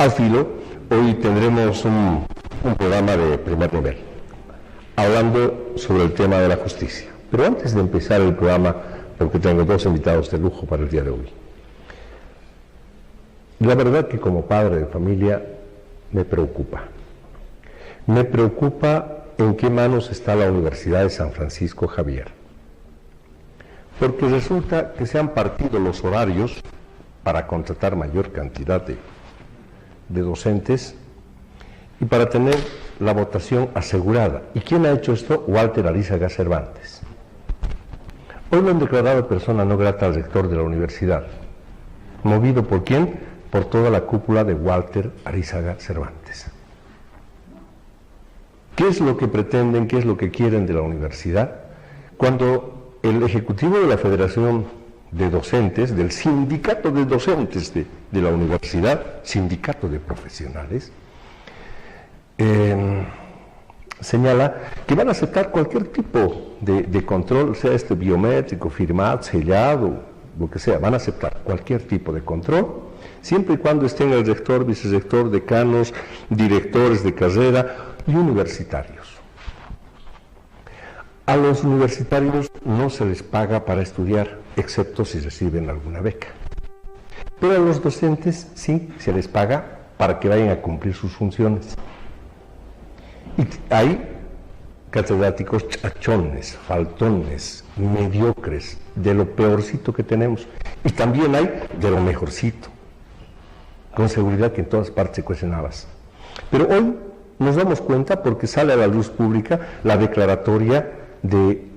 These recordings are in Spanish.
Al filo, hoy tendremos un programa de primer nivel, hablando sobre el tema de la justicia. Pero antes de empezar el programa, porque tengo dos invitados de lujo para el día de hoy. La verdad que como padre de familia me preocupa. Me preocupa en qué manos está la Universidad de San Francisco Javier. Porque resulta que se han partido los horarios para contratar mayor cantidad de docentes y para tener la votación asegurada. ¿Y quién ha hecho esto? Walter Arízaga Cervantes. Hoy lo han declarado persona no grata al rector de la universidad. ¿Movido por quién? Por toda la cúpula de Walter Arízaga Cervantes. ¿Qué es lo que pretenden, qué es lo que quieren de la universidad? Cuando el ejecutivo de la Federación de Docentes, del sindicato de docentes de la universidad, sindicato de profesionales, señala que van a aceptar cualquier tipo de control, sea este biométrico, firmado, sellado, lo que sea, van a aceptar cualquier tipo de control, siempre y cuando estén el rector, vicerrector, decanos, directores de carrera y universitarios. A los universitarios no se les paga para estudiar, excepto si reciben alguna beca. Pero a los docentes sí se les paga para que vayan a cumplir sus funciones. Y hay catedráticos chachones, faltones, mediocres, de lo peorcito que tenemos. Y también hay de lo mejorcito. Con seguridad que en todas partes se cuecen habas. Pero hoy nos damos cuenta porque sale a la luz pública la declaratoria de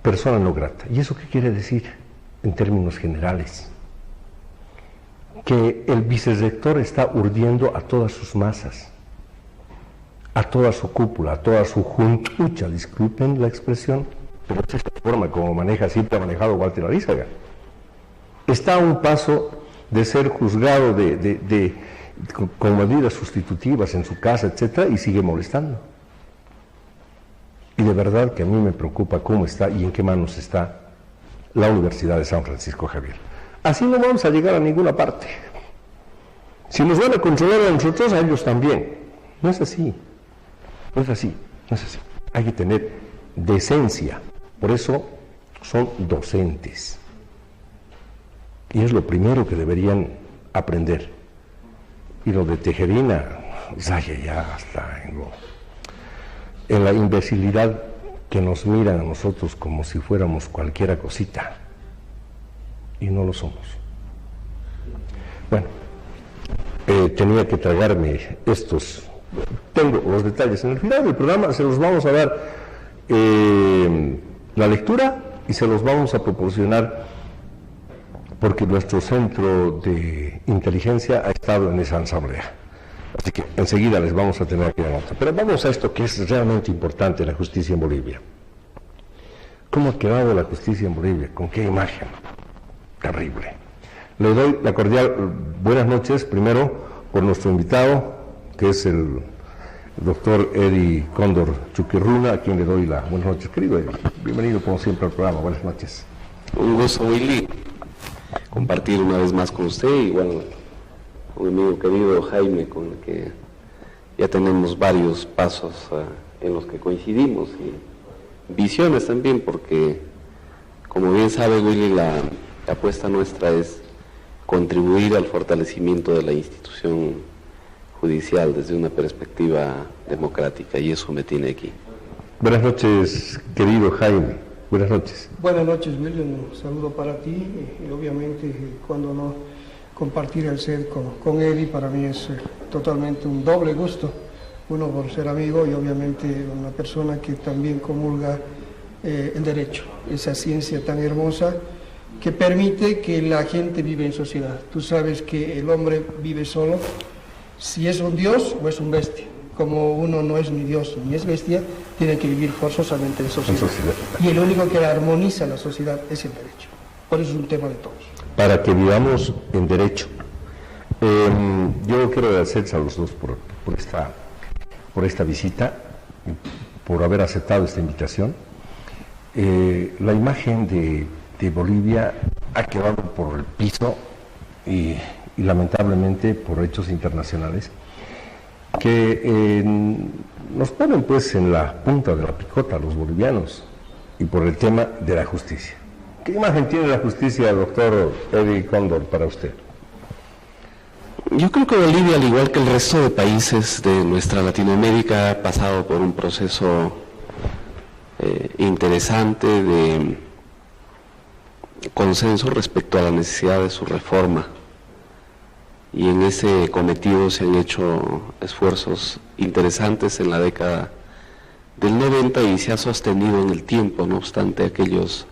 persona no grata. ¿Y eso qué quiere decir en términos generales? Que el vicerrector está urdiendo a todas sus masas, a toda su cúpula, a toda su juntucha, disculpen la expresión, pero es esta forma como siempre ha manejado Walter Arízaga. Está a un paso de ser juzgado con medidas sustitutivas en su casa, etcétera, y sigue molestando. Y de verdad que a mí me preocupa cómo está y en qué manos está la Universidad de San Francisco Javier. Así no vamos a llegar a ninguna parte. Si nos van a controlar a nosotros, a ellos también. No es así. No es así. No es así. Hay que tener decencia. Por eso son docentes. Y es lo primero que deberían aprender. Y lo de Tejerina, ya hasta en la imbecilidad que nos miran a nosotros como si fuéramos cualquiera cosita. Y no lo somos. Bueno, tenía que tragarme estos. Tengo los detalles. En el final del programa se los vamos a dar la lectura y se los vamos a proporcionar porque nuestro centro de inteligencia ha estado en esa asamblea. Así que enseguida les vamos a tener aquella nota. Pero vamos a esto que es realmente importante, la justicia en Bolivia. ¿Cómo ha quedado la justicia en Bolivia? ¿Con qué imagen? Terrible. Le doy la cordial buenas noches, primero, por nuestro invitado, que es el doctor Eddie Cóndor Chuquirruna, a quien le doy la buenas noches. Querido Eddie, bienvenido como siempre al programa. Buenas noches. Un gusto, Willy, compartir una vez más con usted y bueno, con mi amigo querido Jaime, con el que ya tenemos varios pasos en los que coincidimos y visiones también, porque como bien sabe Willy, la apuesta nuestra es contribuir al fortalecimiento de la institución judicial desde una perspectiva democrática y eso me tiene aquí. Buenas noches, querido Jaime. Buenas noches. Buenas noches, Willy. Un saludo para ti y obviamente cuando no compartir el set con Eddie para mí es totalmente un doble gusto. Uno por ser amigo y obviamente una persona que también comulga el derecho, esa ciencia tan hermosa que permite que la gente vive en sociedad. Tú sabes que el hombre vive solo, si es un dios o es un bestia. Como uno no es ni dios ni es bestia, tiene que vivir forzosamente en sociedad. Y el único que armoniza la sociedad es el derecho. Por eso es un tema de todos. Para que vivamos en derecho. Yo quiero agradecerles a los dos por esta visita, por haber aceptado esta invitación. La imagen de Bolivia ha quedado por el piso y y lamentablemente por hechos internacionales, que nos ponen pues en la punta de la picota los bolivianos, y por el tema de la justicia. ¿Qué imagen tiene la justicia, doctor Eddie Cóndor, para usted? Yo creo que Bolivia, al igual que el resto de países de nuestra Latinoamérica, ha pasado por un proceso interesante de consenso respecto a la necesidad de su reforma, y en ese cometido se han hecho esfuerzos interesantes en la década del 90 y se ha sostenido en el tiempo. No obstante aquellos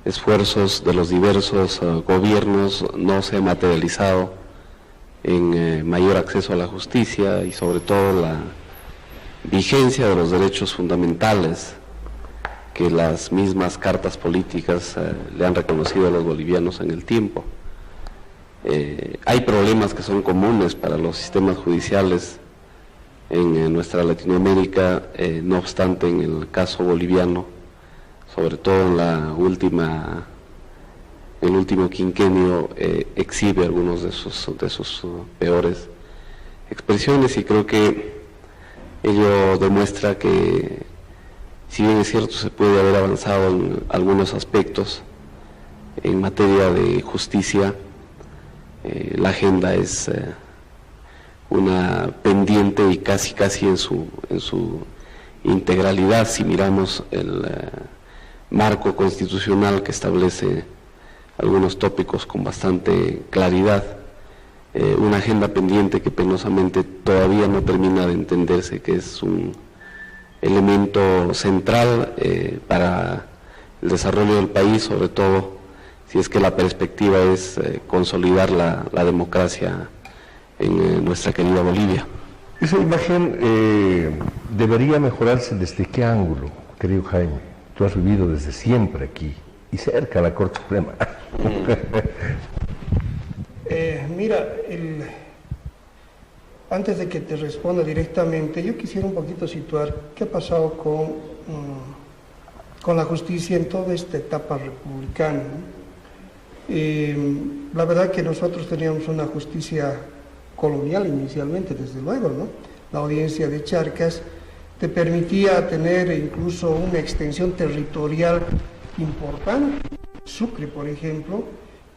esfuerzos de los diversos gobiernos, no se ha materializado en mayor acceso a la justicia y sobre todo la vigencia de los derechos fundamentales que las mismas cartas políticas le han reconocido a los bolivianos en el tiempo. Hay problemas que son comunes para los sistemas judiciales en nuestra Latinoamérica, no obstante en el caso boliviano, sobre todo en el último quinquenio, exhibe algunos de sus peores expresiones, y creo que ello demuestra que, si bien es cierto, se puede haber avanzado en algunos aspectos en materia de justicia, la agenda es una pendiente y casi en su integralidad, si miramos el marco constitucional que establece algunos tópicos con bastante claridad, una agenda pendiente que penosamente todavía no termina de entenderse, que es un elemento central para el desarrollo del país, sobre todo si es que la perspectiva es consolidar la democracia en nuestra querida Bolivia. Esa imagen debería mejorarse ¿desde qué ángulo, querido Jaime? Tú has vivido desde siempre aquí y cerca a la Corte Suprema. Mira, antes de que te responda directamente, yo quisiera un poquito situar qué ha pasado con la justicia en toda esta etapa republicana, ¿no? La verdad que nosotros teníamos una justicia colonial inicialmente, desde luego, ¿no? La audiencia de Charcas te permitía tener incluso una extensión territorial importante. Sucre, por ejemplo,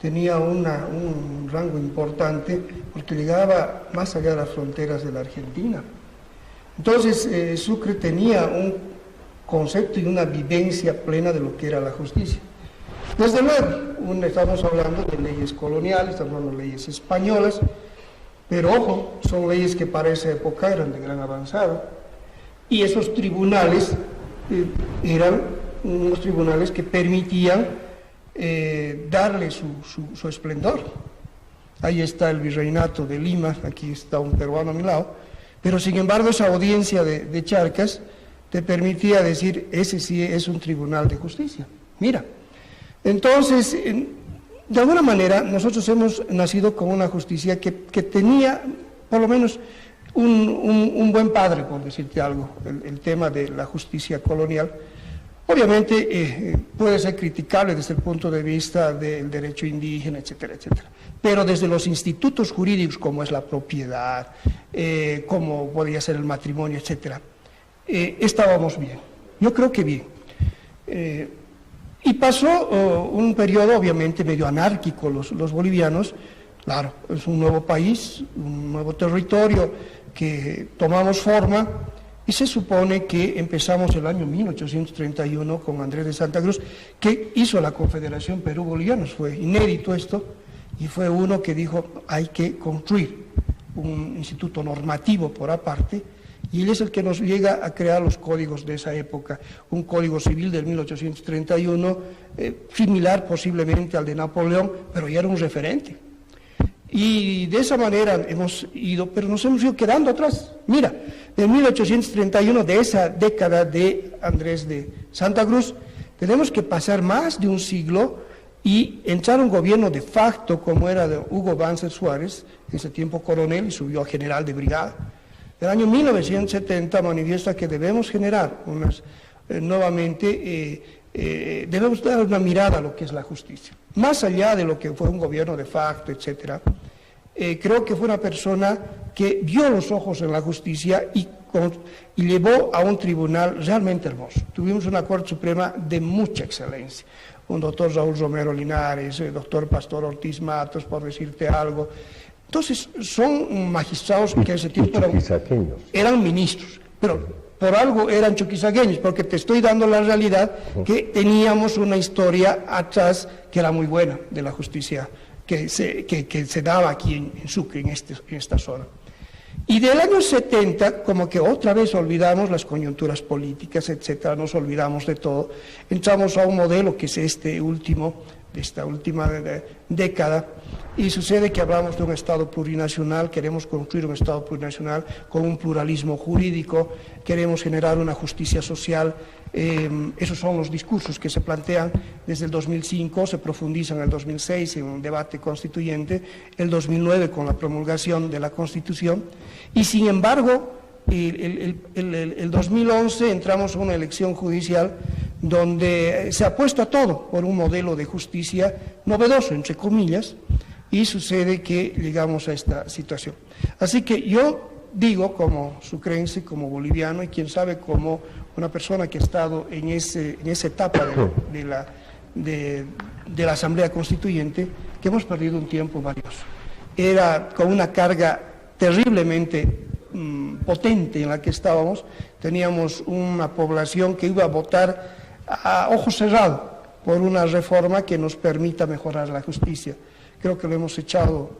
tenía un rango importante porque llegaba más allá de las fronteras de la Argentina. Entonces, Sucre tenía un concepto y una vivencia plena de lo que era la justicia. Desde luego, estamos hablando de leyes coloniales, estamos hablando de leyes españolas, pero ojo, son leyes que para esa época eran de gran avanzado, y esos tribunales eran unos tribunales que permitían darle su esplendor. Ahí está el virreinato de Lima, aquí está un peruano a mi lado, pero sin embargo esa audiencia de Charcas te permitía decir, ese sí es un tribunal de justicia. Mira, entonces, de alguna manera nosotros hemos nacido con una justicia que tenía por lo menos un buen padre, por decirte algo, el tema de la justicia colonial. Obviamente puede ser criticable desde el punto de vista del derecho indígena, etcétera, etcétera. Pero desde los institutos jurídicos, como es la propiedad, como podría ser el matrimonio, etcétera, estábamos bien. Yo creo que bien. Y pasó un periodo obviamente medio anárquico los bolivianos. Claro, es un nuevo país, un nuevo territorio que tomamos forma. Y se supone que empezamos el año 1831 con Andrés de Santa Cruz, que hizo la Confederación Perú-Bolivianos. Fue inédito esto, y fue uno que dijo, hay que construir un instituto normativo por aparte, y él es el que nos llega a crear los códigos de esa época. Un código civil del 1831, similar posiblemente al de Napoleón, pero ya era un referente. Y de esa manera hemos ido, pero nos hemos ido quedando atrás. Mira, en 1831, de esa década de Andrés de Santa Cruz, tenemos que pasar más de un siglo y entrar un gobierno de facto como era de Hugo Banzer Suárez, en ese tiempo coronel y subió a general de brigada. El año 1970 manifiesta que debemos generar nuevamente, debemos dar una mirada a lo que es la justicia. Más allá de lo que fue un gobierno de facto, etcétera, creo que fue una persona que vio los ojos en la justicia y llevó a un tribunal realmente hermoso. Tuvimos una Corte Suprema de mucha excelencia. Un doctor Raúl Romero Linares, el doctor Pastor Ortiz Matos, por decirte algo. Entonces, son magistrados que en ese tiempo eran ministros, pero por algo eran chuquisaqueños, porque te estoy dando la realidad que teníamos una historia atrás que era muy buena de la justicia que se daba aquí en Sucre, en esta zona. Y del año 70, como que otra vez olvidamos las coyunturas políticas, etcétera, nos olvidamos de todo, entramos a un modelo que es esta última década, y sucede que hablamos de un Estado plurinacional, queremos construir un Estado plurinacional con un pluralismo jurídico, queremos generar una justicia social. Esos son los discursos que se plantean desde el 2005, se profundizan en el 2006 en un debate constituyente, el 2009 con la promulgación de la Constitución, y sin embargo, el 2011 entramos a una elección judicial donde se apuesta todo por un modelo de justicia novedoso, entre comillas, y sucede que llegamos a esta situación. Así que yo digo, como sucrense, como boliviano, y quién sabe, como una persona que ha estado en esa etapa de la Asamblea Constituyente, que hemos perdido un tiempo valioso. Era con una carga terriblemente potente en la que estábamos, teníamos una población que iba a votar a ojos cerrados por una reforma que nos permita mejorar la justicia. Creo que lo hemos echado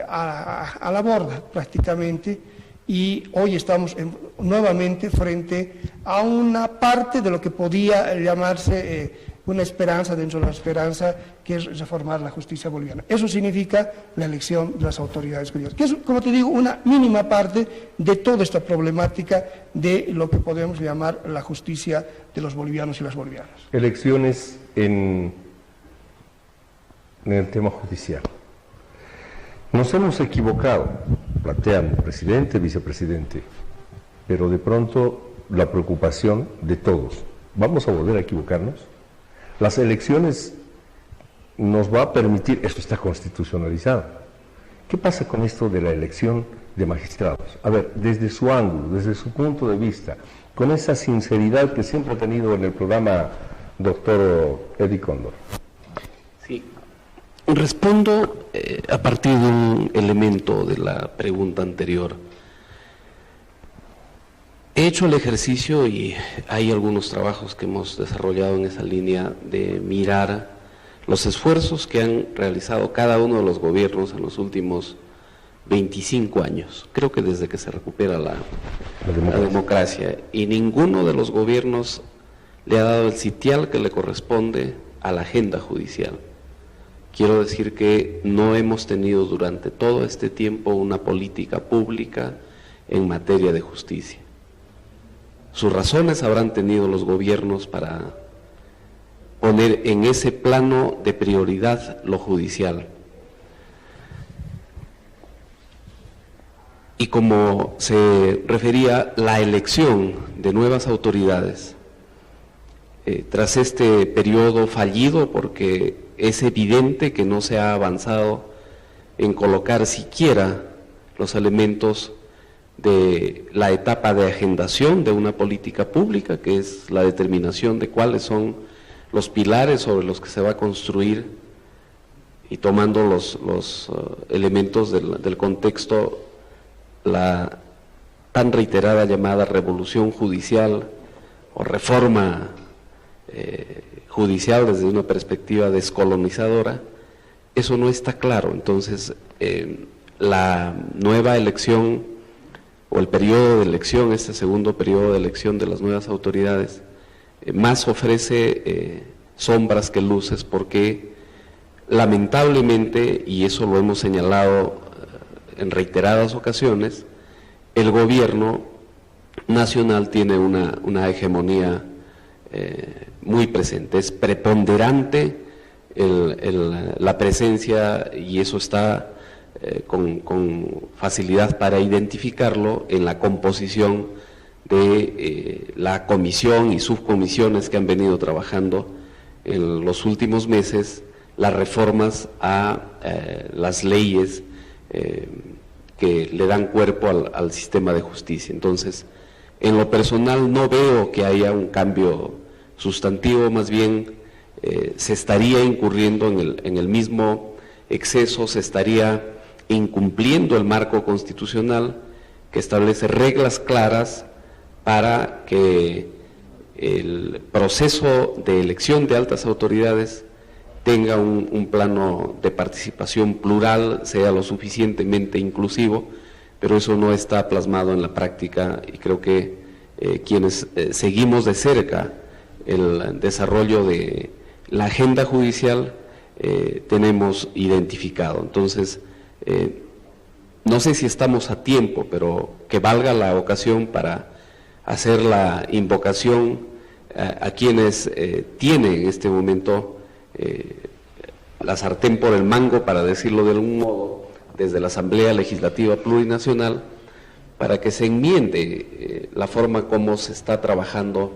a la borda prácticamente, y hoy estamos nuevamente frente a una parte de lo que podía llamarse una esperanza dentro de la esperanza, que es reformar la justicia boliviana. Eso significa la elección de las autoridades judiciales, que es, como te digo, una mínima parte de toda esta problemática de lo que podemos llamar la justicia de los bolivianos y las bolivianas. Elecciones en el tema judicial. Nos hemos equivocado, plantean presidente, vicepresidente, pero de pronto la preocupación de todos, ¿vamos a volver a equivocarnos? Las elecciones nos va a permitir, esto está constitucionalizado. ¿Qué pasa con esto de la elección de magistrados? A ver, desde su ángulo, desde su punto de vista, con esa sinceridad que siempre ha tenido en el programa doctor Eddie Cóndor. Sí, respondo a partir de un elemento de la pregunta anterior. He hecho el ejercicio, y hay algunos trabajos que hemos desarrollado en esa línea, de mirar los esfuerzos que han realizado cada uno de los gobiernos en los últimos 25 años, creo que desde que se recupera la democracia, y ninguno de los gobiernos le ha dado el sitial que le corresponde a la agenda judicial. Quiero decir que no hemos tenido durante todo este tiempo una política pública en materia de justicia. Sus razones habrán tenido los gobiernos para poner en ese plano de prioridad lo judicial. Y como se refería, la elección de nuevas autoridades, tras este periodo fallido, porque es evidente que no se ha avanzado en colocar siquiera los elementos de la etapa de agendación de una política pública, que es la determinación de cuáles son los pilares sobre los que se va a construir, y tomando los elementos del contexto, la tan reiterada llamada revolución judicial o reforma judicial desde una perspectiva descolonizadora. Eso no está claro. Entonces, la nueva elección o el periodo de elección, este segundo periodo de elección de las nuevas autoridades, más ofrece sombras que luces, porque lamentablemente, y eso lo hemos señalado en reiteradas ocasiones, el gobierno nacional tiene una hegemonía muy presente, es preponderante la presencia, y eso está con facilidad para identificarlo en la composición de la comisión y subcomisiones que han venido trabajando en los últimos meses las reformas a las leyes que le dan cuerpo al sistema de justicia. Entonces, en lo personal no veo que haya un cambio sustantivo, más bien se estaría incurriendo en el mismo exceso, se estaría incumpliendo el marco constitucional que establece reglas claras para que el proceso de elección de altas autoridades tenga un plano de participación plural, sea lo suficientemente inclusivo, pero eso no está plasmado en la práctica y creo que quienes seguimos de cerca el desarrollo de la agenda judicial tenemos identificado. Entonces, no sé si estamos a tiempo, pero que valga la ocasión para hacer la invocación a quienes tienen en este momento la sartén por el mango, para decirlo de algún modo, desde la Asamblea Legislativa Plurinacional, para que se enmiende la forma como se está trabajando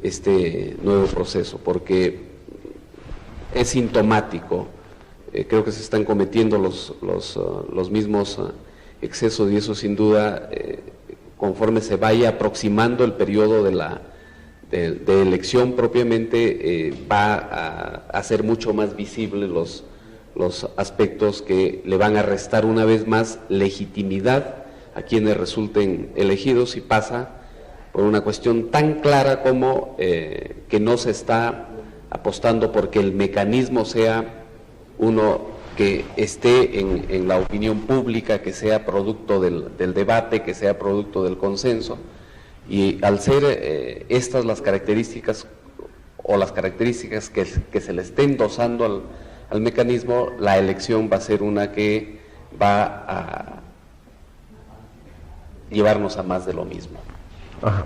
este nuevo proceso, porque es sintomático. Creo que se están cometiendo los mismos excesos, y eso sin duda, conforme se vaya aproximando el periodo de elección propiamente, va a hacer mucho más visibles los aspectos que le van a restar una vez más legitimidad a quienes resulten elegidos, y pasa por una cuestión tan clara como que no se está apostando porque el mecanismo sea uno que esté en la opinión pública, que sea producto del debate, que sea producto del consenso. Y al ser estas las características o las características que se le estén dosando al mecanismo, la elección va a ser una que va a llevarnos a más de lo mismo. Ajá.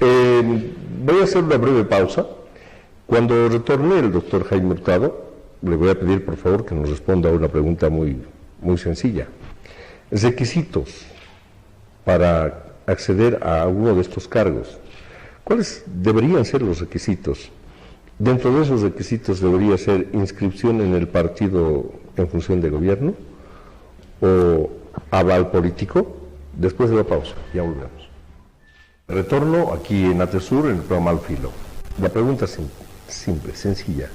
Voy a hacer una breve pausa. Cuando retorne el doctor Jaime Hurtado, le voy a pedir por favor que nos responda a una pregunta muy sencilla. Requisitos para acceder a uno de estos cargos. ¿Cuáles deberían ser los requisitos? Dentro de esos requisitos debería ser inscripción en el partido en función de gobierno o aval político. Después de la pausa, ya volvemos. Retorno aquí en ATESUR, en el programa Al Filo. La pregunta es simple, sencilla.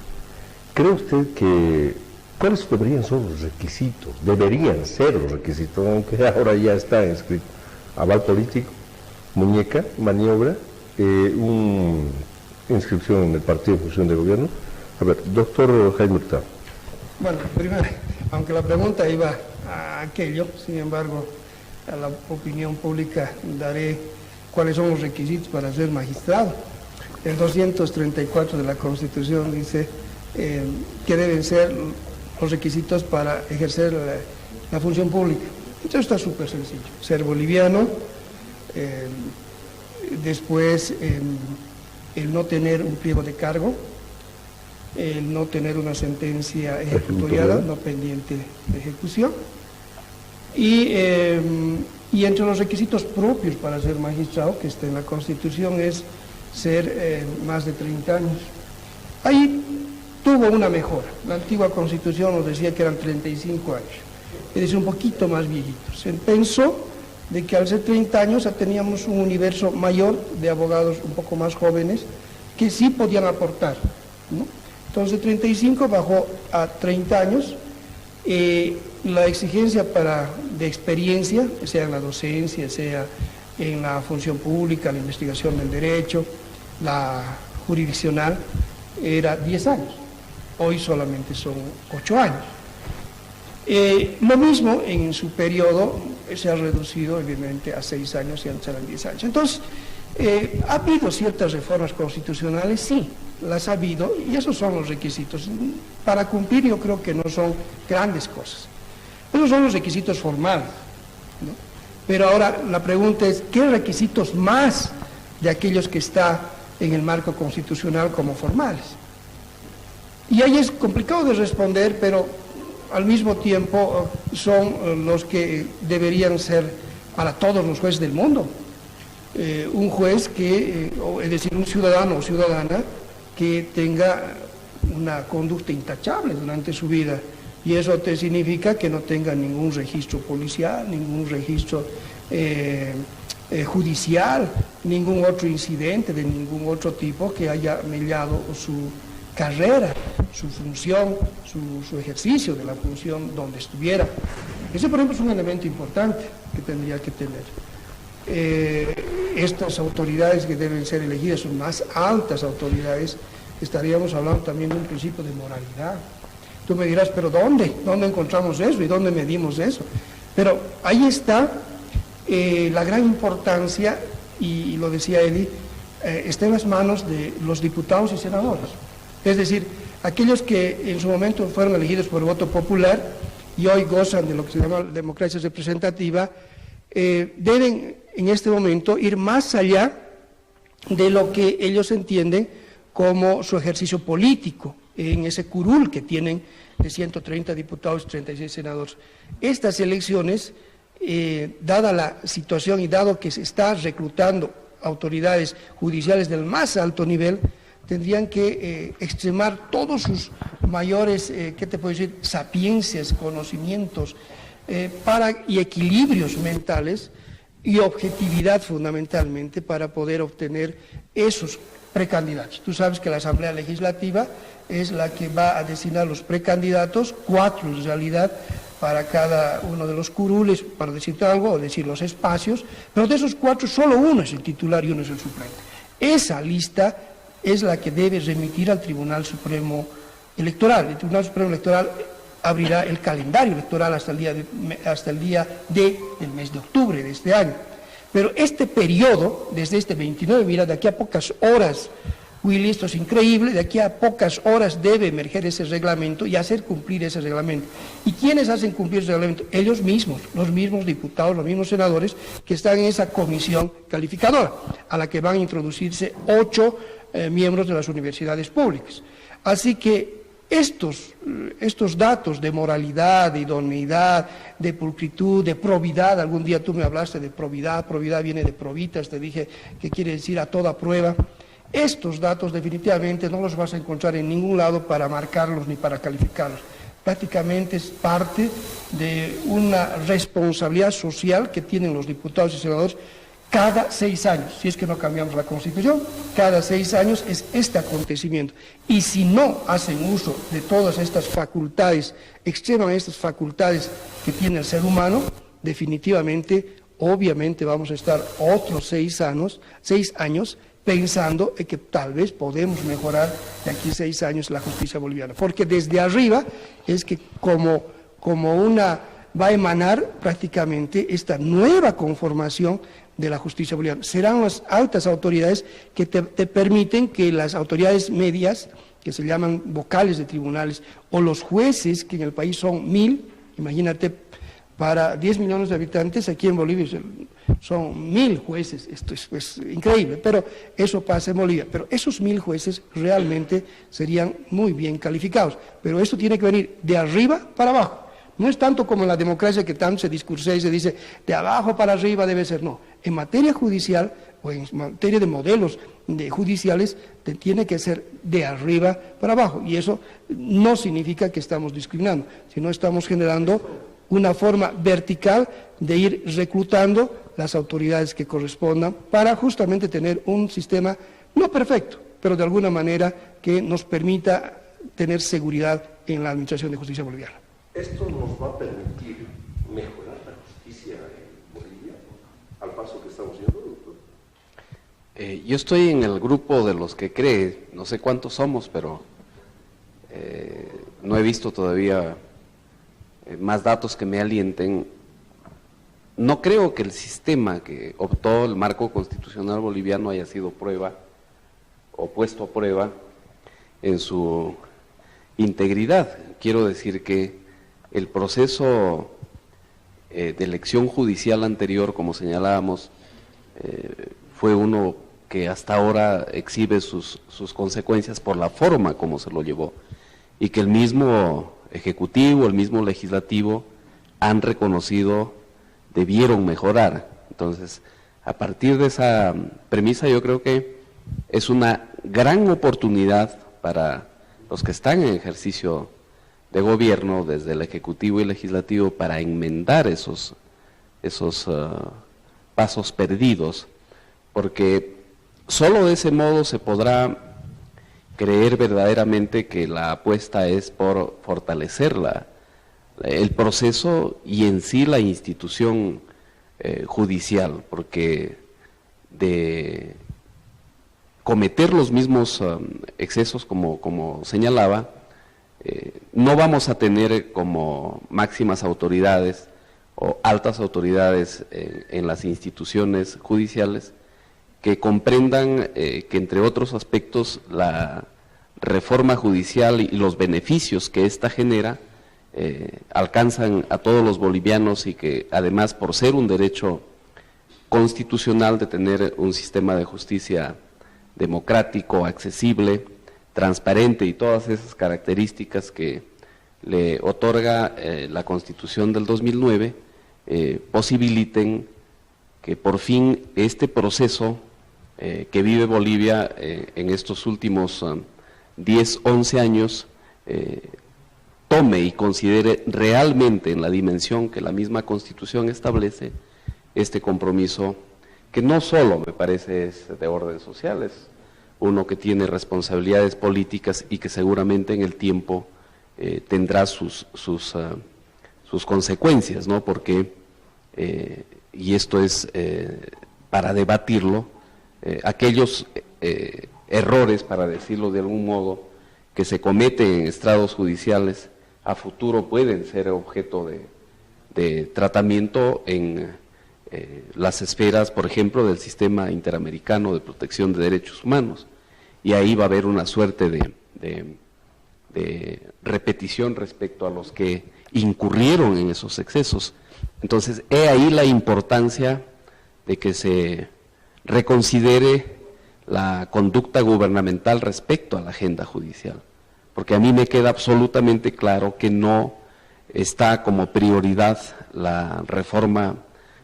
¿Cree usted que cuáles deberían ser los requisitos? Deberían ser los requisitos, aunque ahora ya está inscrito. Aval político, muñeca, maniobra, inscripción en el partido en función de gobierno. A ver, doctor Jaime Hurtado. Bueno, primero, aunque la pregunta iba a aquello, sin embargo, a la opinión pública daré cuáles son los requisitos para ser magistrado. El 234 de la Constitución dice que deben ser los requisitos para ejercer la función pública. Esto está súper sencillo: ser boliviano, después el no tener un pliego de cargo, el no tener una sentencia ejecutoriada, no pendiente de ejecución, y entre los requisitos propios para ser magistrado, que está en la Constitución, es ser más de 30 años. Ahí tuvo una mejora. La antigua Constitución nos decía que eran 35 años. Es decir, un poquito más viejitos. Se pensó de que al ser 30 años ya teníamos un universo mayor de abogados un poco más jóvenes que sí podían aportar, ¿no? Entonces 35 bajó a 30 años. La exigencia de experiencia, sea en la docencia, sea en la función pública, la investigación del derecho, la jurisdiccional, era 10 años. Hoy solamente son 8 años. Lo mismo en su periodo se ha reducido evidentemente a 6 años y antes eran 10 años. Entonces, ¿ha habido ciertas reformas constitucionales? Sí, las ha habido, y esos son los requisitos. Para cumplir yo creo que no son grandes cosas. Esos son los requisitos formales, ¿no? Pero ahora la pregunta es, ¿qué requisitos más de aquellos que está en el marco constitucional como formales? Y ahí es complicado de responder, pero al mismo tiempo son los que deberían ser para todos los jueces del mundo. Un juez es decir, un ciudadano o ciudadana que tenga una conducta intachable durante su vida Y eso te significa que no tengan ningún registro policial, ningún registro judicial, ningún otro incidente de ningún otro tipo que haya mellado su carrera, su función, su ejercicio de la función donde estuviera. Ese, por ejemplo, es un elemento importante que tendría que tener. Estas autoridades que deben ser elegidas son más altas autoridades. Estaríamos hablando también de un principio de moralidad. Tú me dirás, ¿pero dónde? ¿Dónde encontramos eso y dónde medimos eso? Pero ahí está la gran importancia, y lo decía Eli, está en las manos de los diputados y senadores. Es decir, aquellos que en su momento fueron elegidos por voto popular y hoy gozan de lo que se llama democracia representativa, deben en este momento ir más allá de lo que ellos entienden como su ejercicio político, en ese curul que tienen de 130 diputados y 36 senadores. Estas elecciones, dada la situación y dado que se está reclutando autoridades judiciales del más alto nivel, tendrían que extremar todos sus mayores, ¿qué te puedo decir?, sapiencias, conocimientos y equilibrios mentales y objetividad fundamentalmente para poder obtener esos precandidatos. Tú sabes que la Asamblea Legislativa es la que va a designar los precandidatos, 4 en realidad, para cada uno de los curules, para decirte algo, o decir los espacios, pero de esos 4 solo uno es el titular y uno es el suplente. Esa lista es la que debe remitir al Tribunal Supremo Electoral. El Tribunal Supremo Electoral abrirá el calendario electoral hasta el día del mes de octubre de este año. Pero este periodo, desde este 29, mira, de aquí a pocas horas, Willy, esto es increíble, de aquí a pocas horas debe emerger ese reglamento y hacer cumplir ese reglamento. ¿Y quiénes hacen cumplir ese reglamento? Ellos mismos, los mismos diputados, los mismos senadores que están en esa comisión calificadora, a la que van a introducirse 8 miembros de las universidades públicas. Así que estos datos de moralidad, de idoneidad, de pulcritud, de probidad, algún día tú me hablaste de probidad viene de probitas, te dije que quiere decir a toda prueba. Estos datos definitivamente no los vas a encontrar en ningún lado para marcarlos ni para calificarlos. Prácticamente es parte de una responsabilidad social que tienen los diputados y senadores cada 6 años, si es que no cambiamos la Constitución, cada 6 años es este acontecimiento. Y si no hacen uso de todas estas facultades, extreman estas facultades que tiene el ser humano, definitivamente, obviamente vamos a estar otros 6 años pensando en que tal vez podemos mejorar de aquí 6 años la justicia boliviana. Porque desde arriba es que como va a emanar prácticamente esta nueva conformación de la justicia boliviana. Serán las altas autoridades que te permiten que las autoridades medias, que se llaman vocales de tribunales, o los jueces, que en el país son 1000, imagínate, para 10 millones de habitantes, aquí en Bolivia son 1000 jueces, esto es increíble, pero eso pasa en Bolivia. Pero esos 1000 jueces realmente serían muy bien calificados, pero esto tiene que venir de arriba para abajo. No es tanto como en la democracia que tanto se discursa y se dice de abajo para arriba debe ser, no. En materia judicial o en materia de modelos judiciales tiene que ser de arriba para abajo, y eso no significa que estamos discriminando, sino estamos generando una forma vertical de ir reclutando las autoridades que correspondan para justamente tener un sistema no perfecto, pero de alguna manera que nos permita tener seguridad en la administración de justicia boliviana. ¿Esto nos va a permitir mejorar la justicia en Bolivia al paso que estamos yendo, doctor? Yo estoy en el grupo de los que cree, no sé cuántos somos, pero no he visto todavía más datos que me alienten. No creo que el sistema que optó el marco constitucional boliviano haya sido prueba o puesto a prueba en su integridad. Quiero decir que el proceso de elección judicial anterior, como señalábamos, fue uno que hasta ahora exhibe sus consecuencias por la forma como se lo llevó, y que el mismo Ejecutivo, el mismo Legislativo han reconocido debieron mejorar. Entonces, a partir de esa premisa, yo creo que es una gran oportunidad para los que están en ejercicio de gobierno, desde el Ejecutivo y Legislativo, para enmendar esos pasos perdidos, porque solo de ese modo se podrá creer verdaderamente que la apuesta es por fortalecer el proceso y en sí la institución judicial, porque de cometer los mismos excesos como señalaba, no vamos a tener como máximas autoridades o altas autoridades en las instituciones judiciales que comprendan que, entre otros aspectos, la reforma judicial y los beneficios que ésta genera alcanzan a todos los bolivianos, y que además, por ser un derecho constitucional de tener un sistema de justicia democrático, accesible, transparente y todas esas características que le otorga la Constitución del 2009, posibiliten que por fin este proceso que vive Bolivia en estos últimos 10, 11 años tome y considere realmente, en la dimensión que la misma Constitución establece, este compromiso, que no solo me parece es de orden social, es uno que tiene responsabilidades políticas y que seguramente en el tiempo tendrá sus consecuencias, ¿no? Porque, y esto es para debatirlo, aquellos errores, para decirlo de algún modo, que se cometen en estrados judiciales, a futuro pueden ser objeto de tratamiento en las esferas, por ejemplo, del Sistema Interamericano de Protección de Derechos Humanos, y ahí va a haber una suerte de repetición respecto a los que incurrieron en esos excesos. Entonces, he ahí la importancia de que se reconsidere la conducta gubernamental respecto a la agenda judicial, porque a mí me queda absolutamente claro que no está como prioridad la reforma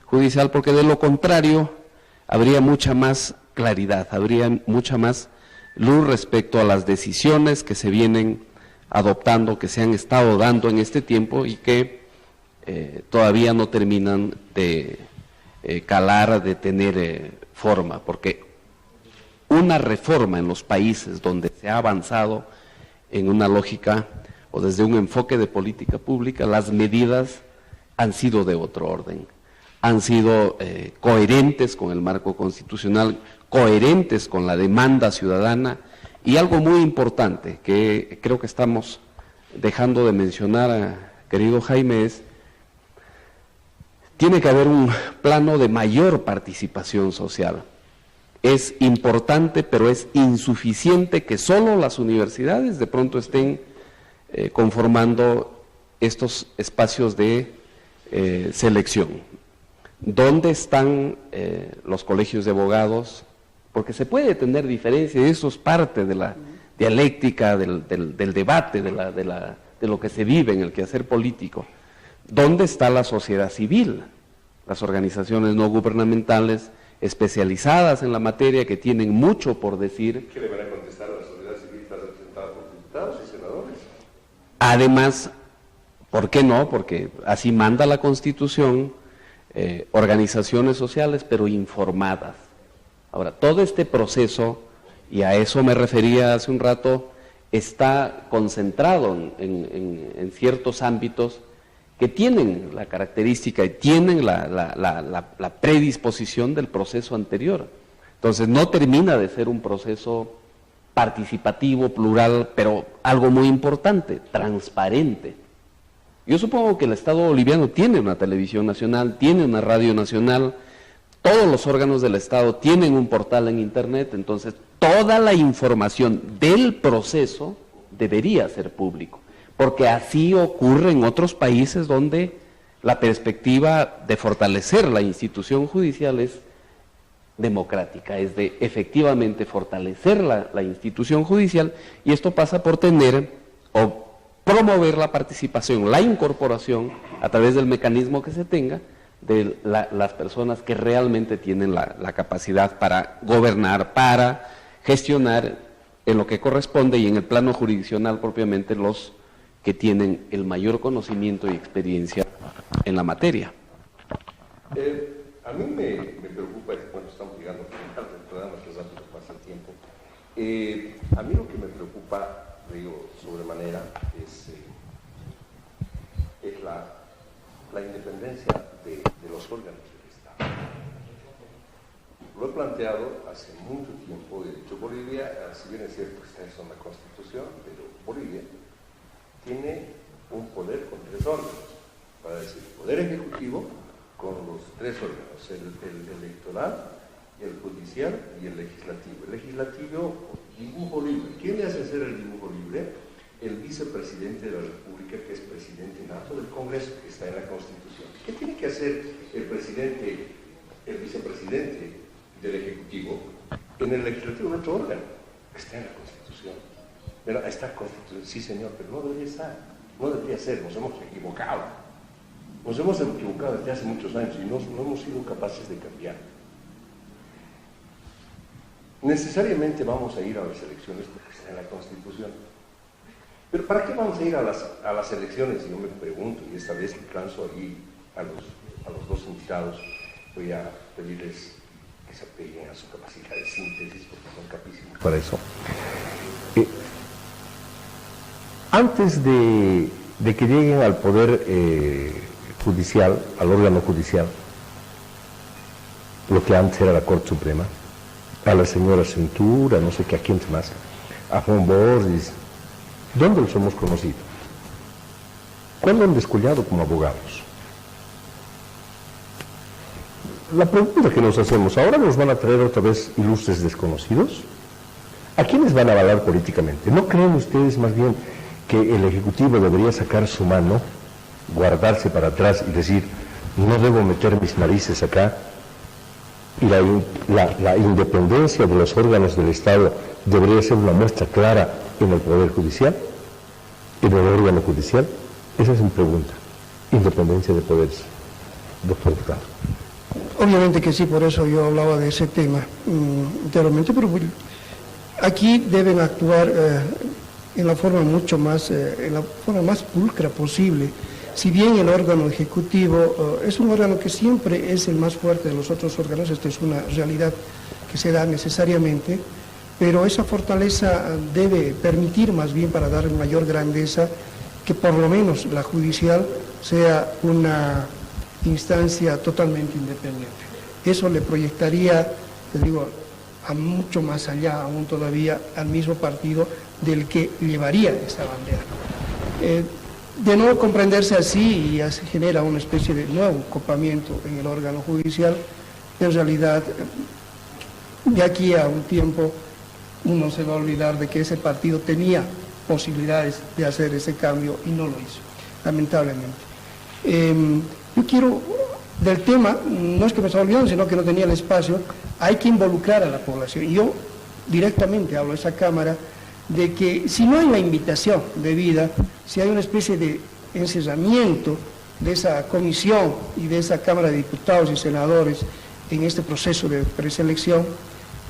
judicial, porque de lo contrario habría mucha más claridad, habría mucha más luz respecto a las decisiones que se vienen adoptando, que se han estado dando en este tiempo y que todavía no terminan de calar, de tener forma, porque una reforma en los países donde se ha avanzado en una lógica o desde un enfoque de política pública, las medidas han sido de otro orden, han sido coherentes con el marco constitucional, coherentes con la demanda ciudadana, y algo muy importante que creo que estamos dejando de mencionar, querido Jaime, es tiene que haber un plano de mayor participación social. Es importante, pero es insuficiente que solo las universidades de pronto estén conformando estos espacios de selección. ¿Dónde están los colegios de abogados? Porque se puede tener diferencias, y eso es parte de la dialéctica, del debate, de lo que se vive en el quehacer político. ¿Dónde está la sociedad civil? Las organizaciones no gubernamentales especializadas en la materia, que tienen mucho por decir. ¿Qué le van a contestar a la sociedad civil? Está representada por diputados y senadores. Además, ¿por qué no? Porque así manda la Constitución, organizaciones sociales, pero informadas. Ahora, todo este proceso, y a eso me refería hace un rato, está concentrado en ciertos ámbitos que tienen la característica y tienen la predisposición del proceso anterior. Entonces, no termina de ser un proceso participativo, plural, pero algo muy importante, transparente. Yo supongo que el Estado boliviano tiene una televisión nacional, tiene una radio nacional, todos los órganos del Estado tienen un portal en Internet, entonces toda la información del proceso debería ser público, porque así ocurre en otros países donde la perspectiva de fortalecer la institución judicial es democrática, es de efectivamente fortalecer la institución judicial, y esto pasa por tener o promover la participación, la incorporación a través del mecanismo que se tenga de las personas que realmente tienen la capacidad para gobernar, para gestionar en lo que corresponde y en el plano jurisdiccional propiamente los que tienen el mayor conocimiento y experiencia en la materia. A mí me preocupa, cuando estamos llegando al final del programa, que rápido pasa el tiempo, a mí lo que me preocupa, digo, sobremanera, es la independencia de los órganos del Estado. Lo he planteado hace mucho tiempo. De hecho, Bolivia, si bien es cierto que está en la Constitución, pero Bolivia tiene un poder con 3 órganos, para decir, el poder ejecutivo con los 3 órganos, el electoral, el judicial y el legislativo. El legislativo, dibujo libre. ¿Quién le hace hacer el dibujo libre? El vicepresidente de la República, que es presidente nato del Congreso, que está en la Constitución. ¿Qué tiene que hacer el presidente, el vicepresidente del Ejecutivo? En el legislativo, otro órgano, está en la Constitución. Pero está Constitución, sí señor, pero no debería estar, no debería ser, nos hemos equivocado. Nos hemos equivocado desde hace muchos años y no hemos sido capaces de cambiar. Necesariamente vamos a ir a las elecciones porque está en la Constitución. Pero ¿para qué vamos a ir a las elecciones? Yo me pregunto, y esta vez lanzo ahí a los 2 invitados, voy a pedirles que se apeguen a su capacidad de síntesis, porque son capísimos para eso. Antes de que lleguen al poder judicial, al órgano judicial, lo que antes era la Corte Suprema, a la señora Centura, no sé qué, a quién más, a Juan Borges, ¿dónde los hemos conocido? ¿Cuándo han descullado como abogados? La pregunta que nos hacemos, ¿ahora nos van a traer otra vez ilustres desconocidos? ¿A quiénes van a avalar políticamente? ¿No creen ustedes más bien que el Ejecutivo debería sacar su mano, guardarse para atrás y decir, no debo meter mis narices acá? Y la independencia de los órganos del Estado debería ser una muestra clara en el Poder Judicial, en el órgano judicial. Esa es mi pregunta. Independencia de poderes. Doctor Hurtado. Obviamente que sí, por eso yo hablaba de ese tema anteriormente, pero aquí deben actuar en la forma más pulcra posible. Si bien el órgano ejecutivo es un órgano que siempre es el más fuerte de los otros órganos, esta es una realidad que se da necesariamente, pero esa fortaleza debe permitir más bien, para dar mayor grandeza, que por lo menos la judicial sea una instancia totalmente independiente. Eso le proyectaría, te digo, a mucho más allá, aún todavía, al mismo partido del que llevaría esa bandera. De no comprenderse así, ya se genera una especie de nuevo copamiento en el órgano judicial. En realidad, de aquí a un tiempo, uno se va a olvidar de que ese partido tenía posibilidades de hacer ese cambio y no lo hizo, lamentablemente. Yo quiero, del tema, no es que me estaba olvidando, sino que no tenía el espacio, hay que involucrar a la población. Y yo directamente hablo a esa Cámara de que si no hay la invitación debida, si hay una especie de encerramiento de esa comisión y de esa Cámara de Diputados y Senadores en este proceso de preselección,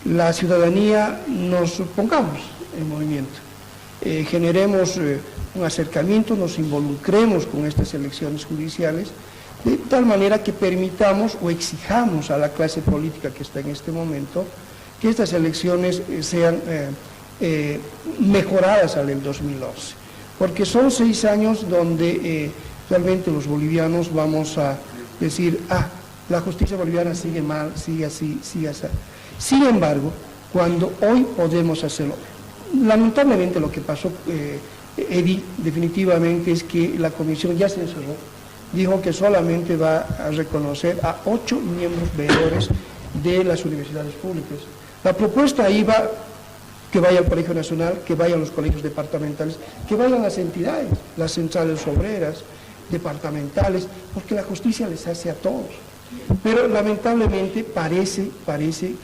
la ciudadanía nos pongamos en movimiento, generemos un acercamiento, nos involucremos con estas elecciones judiciales, de tal manera que permitamos o exijamos a la clase política que está en este momento que estas elecciones sean mejoradas al del 2011, porque son 6 años donde realmente los bolivianos vamos a decir, la justicia boliviana sigue mal, sigue así, sigue así. Sin embargo, cuando hoy podemos hacerlo, lamentablemente lo que pasó, Eddie, definitivamente es que la comisión ya se encerró, dijo que solamente va a reconocer a 8 miembros veedores de las universidades públicas. La propuesta iba que vaya al Colegio Nacional, que vayan los colegios departamentales, que vayan las entidades, las centrales obreras, departamentales, porque la justicia les hace a todos. Pero lamentablemente parece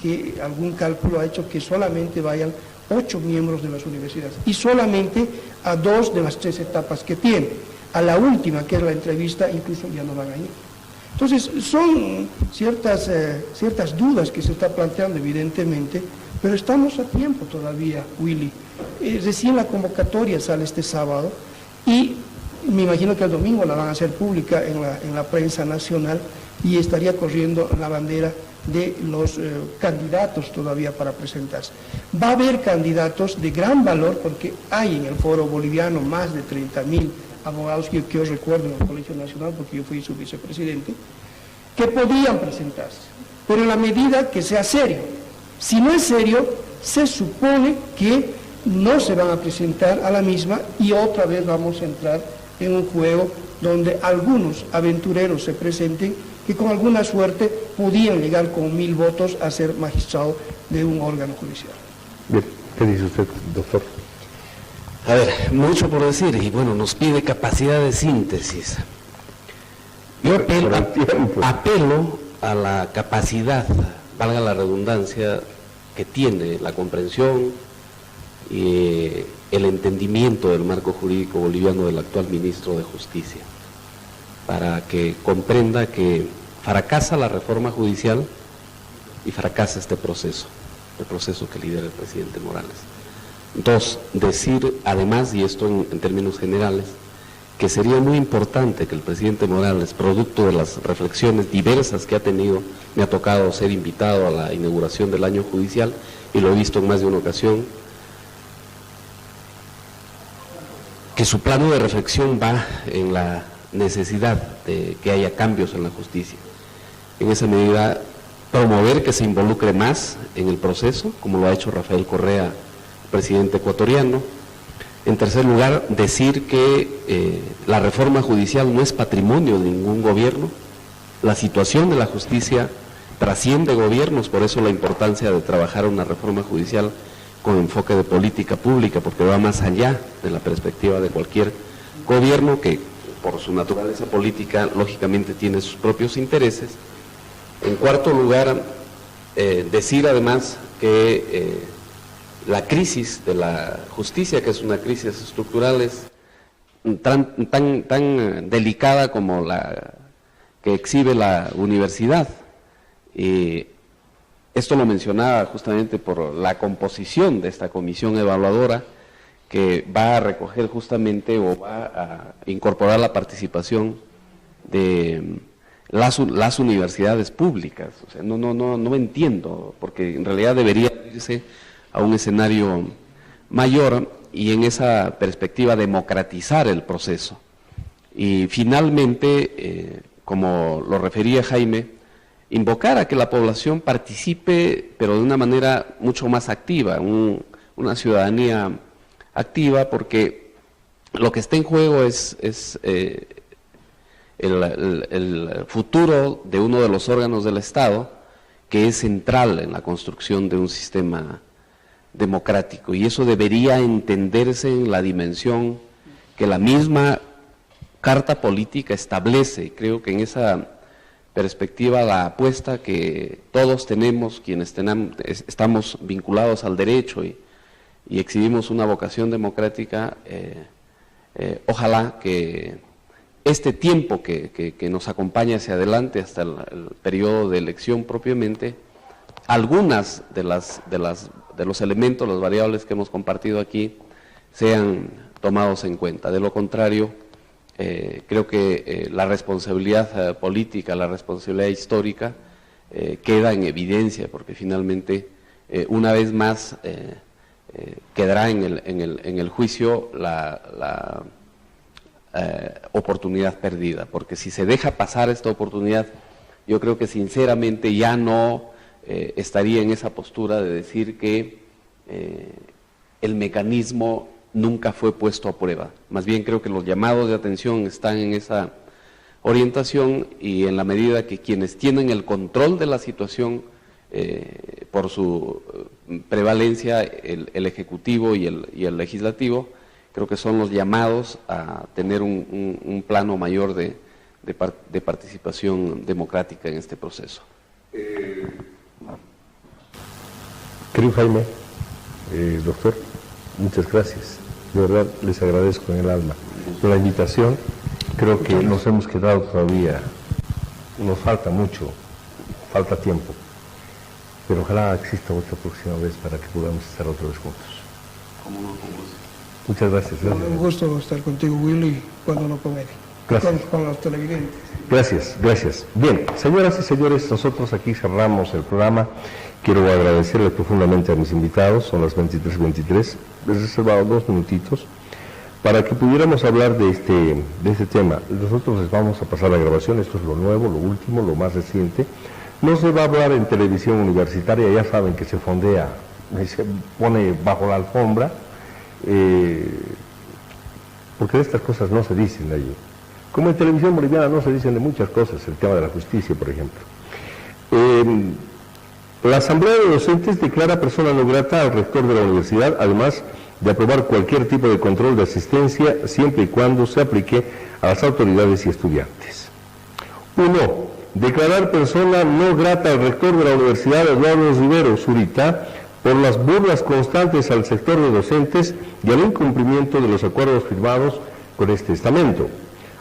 que algún cálculo ha hecho que solamente vayan 8 miembros de las universidades y solamente a 2 de las 3 etapas que tiene. A la última, que es la entrevista, incluso ya no van a ir. Entonces, son ciertas dudas que se está planteando, evidentemente, pero estamos a tiempo todavía, Willy. Recién la convocatoria sale este sábado y me imagino que el domingo la van a hacer pública en la prensa nacional y estaría corriendo la bandera de los candidatos todavía para presentarse. Va a haber candidatos de gran valor porque hay en el foro boliviano más de 30.000 abogados que yo recuerdo en el Colegio Nacional porque yo fui su vicepresidente, que podían presentarse, pero en la medida que sea serio. Si no es serio, se supone que no se van a presentar a la misma y otra vez vamos a entrar en un juego donde algunos aventureros se presenten que con alguna suerte podían llegar con 1.000 votos a ser magistrado de un órgano judicial. Bien, ¿qué dice usted, doctor? A ver, mucho por decir y bueno, nos pide capacidad de síntesis. Yo apelo a la capacidad, valga la redundancia, que tiene la comprensión y el entendimiento del marco jurídico boliviano del actual ministro de Justicia, para que comprenda que fracasa la reforma judicial y fracasa este proceso, el proceso que lidera el presidente Morales. Dos, decir además, y esto en términos generales, que sería muy importante que el presidente Morales, producto de las reflexiones diversas que ha tenido, me ha tocado ser invitado a la inauguración del año judicial y lo he visto en más de una ocasión, que su plano de reflexión va en la necesidad de que haya cambios en la justicia. En esa medida, promover que se involucre más en el proceso, como lo ha hecho Rafael Correa, presidente ecuatoriano. En tercer lugar, decir que la reforma judicial no es patrimonio de ningún gobierno. La situación de la justicia trasciende gobiernos, por eso la importancia de trabajar una reforma judicial con enfoque de política pública, porque va más allá de la perspectiva de cualquier gobierno que, por su naturaleza política, lógicamente tiene sus propios intereses. En cuarto lugar, decir además que la crisis de la justicia, que es una crisis estructural, es tan delicada como la que exhibe la universidad. Esto lo mencionaba justamente por la composición de esta comisión evaluadora, que va a recoger justamente o va a incorporar la participación de las universidades públicas. O sea, no entiendo, porque en realidad debería irse a un escenario mayor y en esa perspectiva democratizar el proceso. Y finalmente, como lo refería Jaime, invocar a que la población participe, pero de una manera mucho más activa, una ciudadanía activa, porque lo que está en juego es el futuro de uno de los órganos del Estado, que es central en la construcción de un sistema democrático, y eso debería entenderse en la dimensión que la misma Carta Política establece. Y creo que en esa perspectiva la apuesta que todos tenemos, quienes estamos vinculados al derecho y exhibimos una vocación democrática, ojalá que este tiempo que nos acompaña hacia adelante hasta el periodo de elección propiamente, algunas de los elementos, las variables que hemos compartido aquí, sean tomados en cuenta. De lo contrario, creo que la responsabilidad política, la responsabilidad histórica queda en evidencia, porque finalmente una vez más quedará en el juicio la oportunidad perdida, porque si se deja pasar esta oportunidad, yo creo que sinceramente ya no estaría en esa postura de decir que el mecanismo nunca fue puesto a prueba. Más bien creo que los llamados de atención están en esa orientación, y en la medida que quienes tienen el control de la situación, por su prevalencia, el Ejecutivo y el Legislativo, creo que son los llamados a tener un plano mayor de participación democrática en este proceso. Querido Jaime, doctor, muchas gracias. De verdad les agradezco en el alma por la invitación. Creo que nos hemos quedado todavía, nos falta mucho, falta tiempo, pero ojalá exista otra próxima vez para que podamos estar otra vez juntos. ¿Cómo no? Muchas gracias. Un gusto estar contigo, Willy, cuando no con Eddie. Gracias. Con los televidentes. Gracias. Bien, señoras y señores, nosotros aquí cerramos el programa. Quiero agradecerles profundamente a mis invitados, son las 23:23. Les he reservado 2 minutitos para que pudiéramos hablar de este tema. Nosotros les vamos a pasar la grabación, esto es lo nuevo, lo último, lo más reciente. No se va a hablar en televisión universitaria, ya saben que se fondea, se pone bajo la alfombra, porque de estas cosas no se dicen allí. Como en televisión boliviana no se dicen de muchas cosas, el tema de la justicia, por ejemplo. La Asamblea de Docentes declara persona no grata al rector de la universidad, además de aprobar cualquier tipo de control de asistencia, siempre y cuando se aplique a las autoridades y estudiantes. 1. Declarar persona no grata al rector de la Universidad Eduardo Rivero Zurita por las burlas constantes al sector de docentes y al incumplimiento de los acuerdos firmados con este estamento.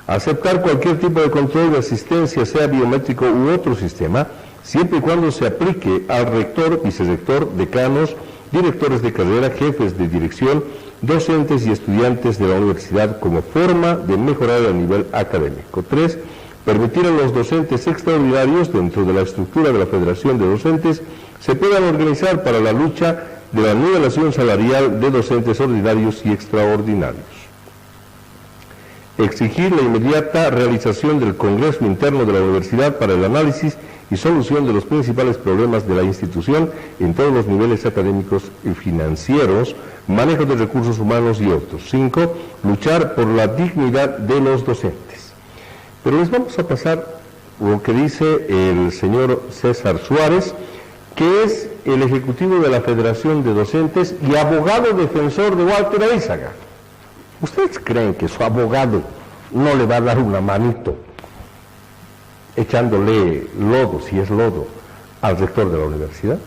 Aceptar cualquier tipo de control de asistencia, sea biométrico u otro sistema, siempre y cuando se aplique al rector, vicerrector, decanos, directores de carrera, jefes de dirección, docentes y estudiantes de la universidad como forma de mejorar el nivel académico. 3. Permitir a los docentes extraordinarios dentro de la estructura de la Federación de Docentes se puedan organizar para la lucha de la nivelación salarial de docentes ordinarios y extraordinarios. Exigir la inmediata realización del Congreso Interno de la Universidad para el análisis y solución de los principales problemas de la institución en todos los niveles académicos y financieros, manejo de recursos humanos y otros. 5. Luchar por la dignidad de los docentes. Pero les vamos a pasar lo que dice el señor César Suárez, que es el ejecutivo de la Federación de Docentes y abogado defensor de Walter Eizaga. ¿Ustedes creen que su abogado no le va a dar una manito echándole lodo, si es lodo, al rector de la universidad?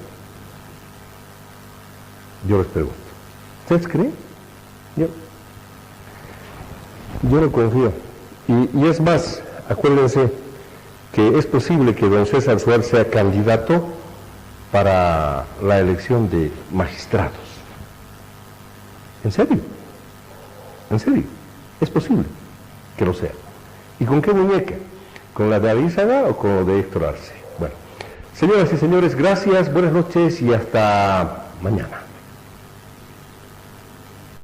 Yo les pregunto. ¿Ustedes creen? Yo no confío. Y es más, acuérdense que es posible que don César Suárez sea candidato para la elección de magistrados. ¿En serio? ¿En serio? Es posible que lo sea. ¿Y con qué muñeca? ¿Con la de Eizaga o con la de Héctor Arce? Bueno, señoras y señores, gracias, buenas noches y hasta mañana.